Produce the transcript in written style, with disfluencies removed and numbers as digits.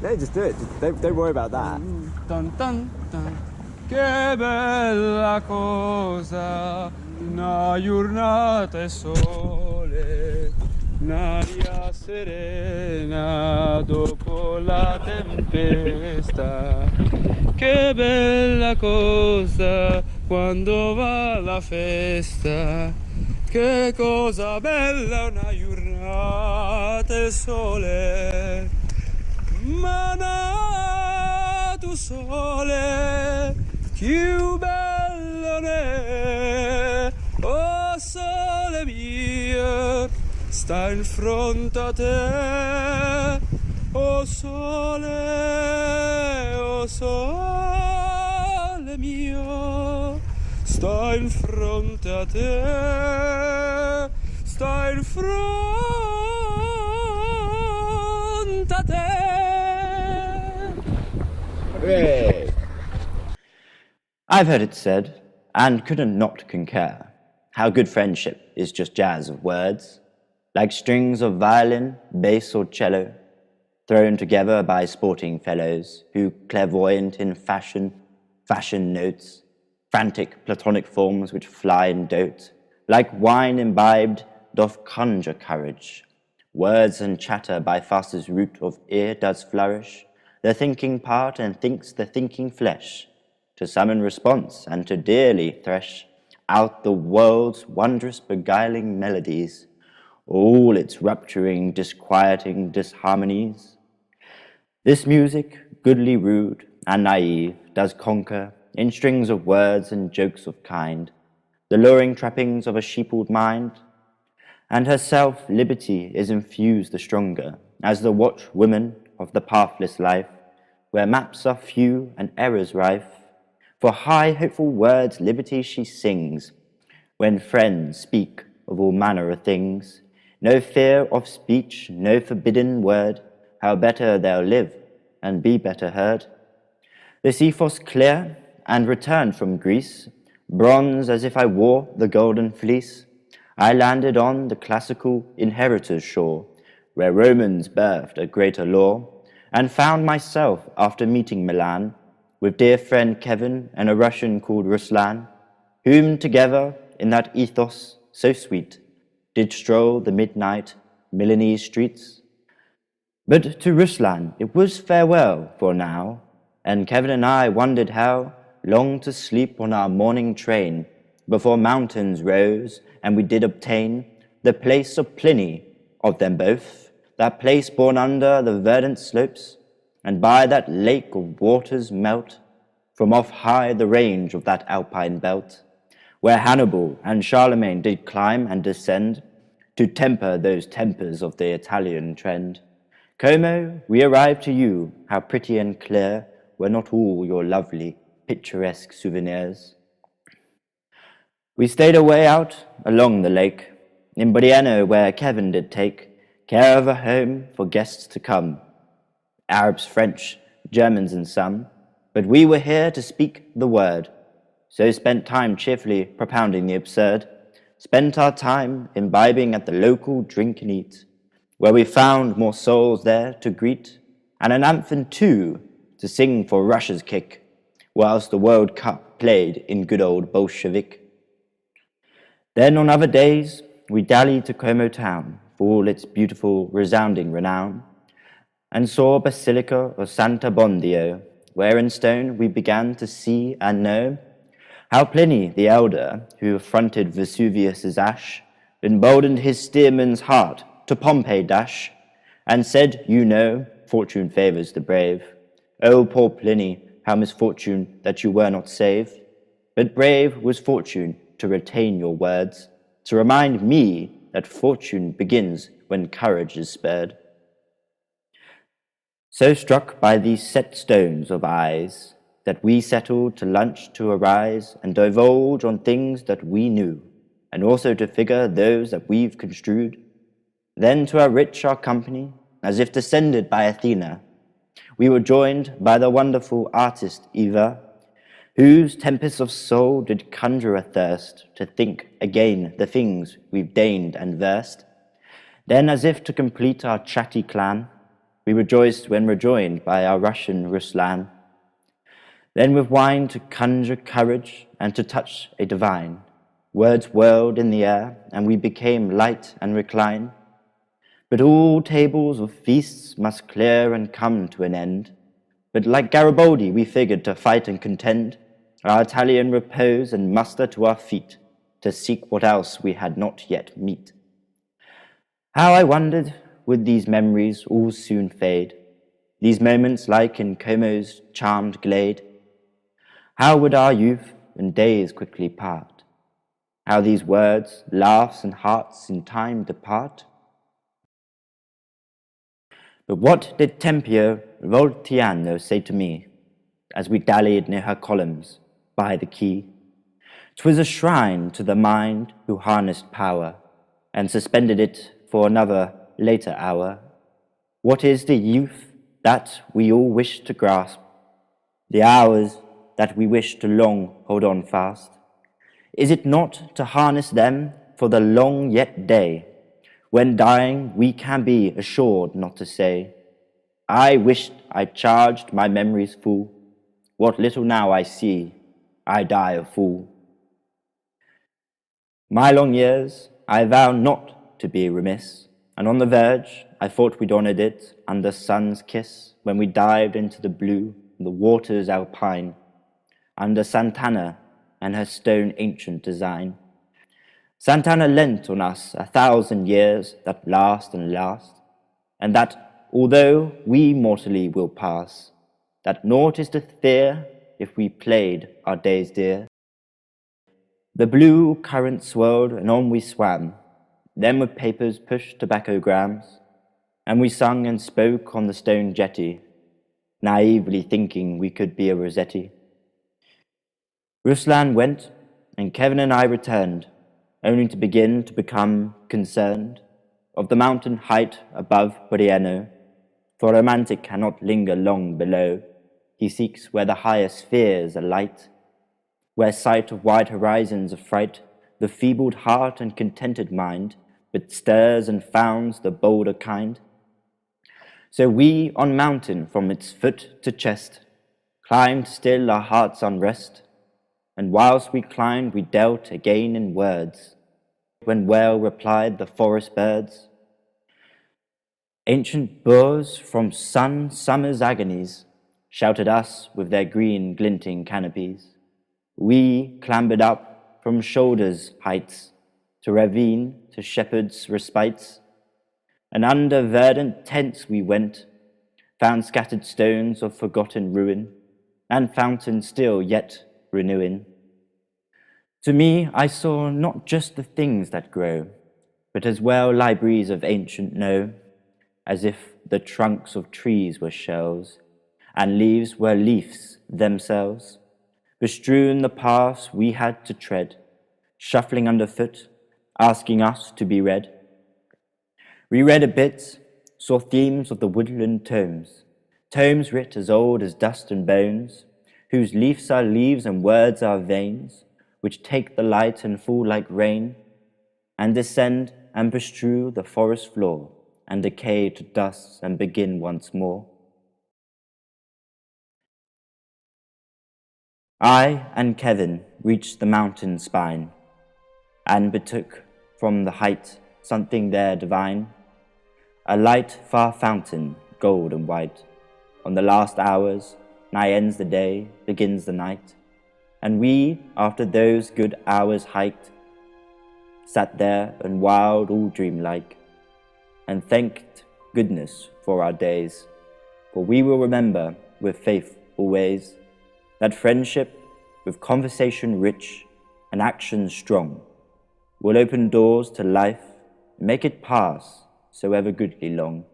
No, just do it. Don't worry about that. Dun, dun, dun. Che bella cosa, una giornata e sole, un'aria serena dopo la tempesta. Che bella cosa quando va la festa. Che cosa bella una giornata e sole. Ma tu sole, più bello ne, oh sole mio, sta in fronte a te, oh sole mio, sta in fronte a te, sta in fronte a te. Hooray! I've heard it said, and couldn't not concur, how good friendship is just jazz of words, like strings of violin, bass or cello, thrown together by sporting fellows who, clairvoyant in fashion notes, frantic platonic forms which fly and dote, like wine imbibed, doth conjure courage. Words and chatter by fastest root of ear does flourish, the thinking part and thinks the thinking flesh, to summon response and to dearly thresh out the world's wondrous beguiling melodies, all its rupturing, disquieting disharmonies. This music, goodly rude and naive, does conquer, in strings of words and jokes of kind, the luring trappings of a sheepled mind, and herself liberty is infused the stronger, as the watchwoman of the pathless life, where maps are few and errors rife. For high hopeful words liberty she sings, when friends speak of all manner of things. No fear of speech, no forbidden word, how better they'll live and be better heard. This ethos clear, and returned from Greece, bronze as if I wore the golden fleece, I landed on the classical inheritor's shore, where Romans birthed a greater law, and found myself, after meeting Milan, with dear friend Kevin and a Russian called Ruslan, whom together in that ethos so sweet did stroll the midnight Milanese streets. But to Ruslan it was farewell for now, and Kevin and I wondered how long to sleep on our morning train before mountains rose and we did obtain the place of Pliny of them both, that place born under the verdant slopes, and by that lake of waters melt from off high the range of that alpine belt, where Hannibal and Charlemagne did climb and descend to temper those tempers of the Italian trend. Como, we arrived to you, how pretty and clear were not all your lovely, picturesque souvenirs. We stayed away out along the lake, in Brienne, where Kevin did take care of a home for guests to come, Arabs, French, Germans and some, but we were here to speak the word, so spent time cheerfully propounding the absurd, spent our time imbibing at the local drink and eat, where we found more souls there to greet, and an anthem too to sing for Russia's kick, whilst the World Cup played in good old Bolshevik. Then on other days we dallied to Como town, for all its beautiful resounding renown, and saw Basilica of Santa Bondio, where in stone we began to see and know how Pliny the elder, who affronted Vesuvius's ash, emboldened his steersman's heart to Pompeii dash, and said, you know, fortune favours the brave. O poor Pliny, how misfortune that you were not saved! But brave was fortune to retain your words, to remind me that fortune begins when courage is spurred. So struck by these set stones of eyes, that we settled to lunch to arise and divulge on things that we knew, and also to figure those that we've construed. Then to enrich our company, as if descended by Athena, we were joined by the wonderful artist Eva, whose tempest of soul did conjure a thirst to think again the things we've deigned and versed. Then, as if to complete our chatty clan, We rejoiced when rejoined by our Russian Ruslan. Then with wine to conjure courage and to touch a divine, words whirled in the air, and we became light and recline. But all tables of feasts must clear and come to an end. But like Garibaldi we figured to fight and contend, our Italian repose and muster to our feet, to seek what else we had not yet meet. How I wondered would these memories all soon fade, these moments like in Como's charmed glade. How would our youth and days quickly part? How these words, laughs and hearts in time depart? But what did Tempio Voltiano say to me, as we dallied near her columns by the quay? 'Twas a shrine to the mind who harnessed power, and suspended it for another later hour. What is the youth that we all wish to grasp, the hours that we wish to long hold on fast? Is it not to harness them for the long yet day, when dying we can be assured not to say, I wished I charged my memories full, what little now I see, I die a fool. My long years I vow not to be remiss, and on the verge I thought we'd honored it under sun's kiss, when we dived into the blue, the waters alpine, under Sant'Anna and her stone ancient design. Sant'Anna lent on us 1,000 years that last and last, and that although we mortally will pass, that naught is to fear if we played our days dear. The blue current swirled and on we swam, then with papers pushed tobaccograms, and we sung and spoke on the stone jetty, naively thinking we could be a Rossetti. Ruslan went, and Kevin and I returned, only to begin to become concerned of the mountain height above Brieno, for a romantic cannot linger long below. He seeks where the higher spheres are light, where sight of wide horizons affright the feebled heart and contented mind, but stirs and founds the bolder kind. So we on mountain from its foot to chest climbed still our heart's unrest, and whilst we climbed we dealt again in words, when well replied the forest birds. Ancient boors from summer's agonies shouted us with their green glinting canopies. We clambered up from shoulders' heights to ravine to shepherd's respites, and under verdant tents we went, found scattered stones of forgotten ruin, and fountains still yet renewing. To me I saw not just the things that grow, but as well libraries of ancient know, as if the trunks of trees were shells, and leaves were leaves themselves, bestrewn the paths we had to tread, shuffling underfoot, asking us to be read. We read a bit, saw themes of the woodland tomes, tomes writ as old as dust and bones, whose leaves are leaves and words are veins, which take the light and fall like rain, and descend and bestrew the forest floor, and decay to dust and begin once more. I and Kevin reached the mountain spine, and betook from the height something there divine, a light far fountain, gold and white. On the last hours, nigh ends the day, begins the night, and we, after those good hours hiked, sat there and wild all dreamlike, and thanked goodness for our days, for we will remember with faith always that friendship with conversation rich and action strong will open doors to life and make it pass so ever goodly long.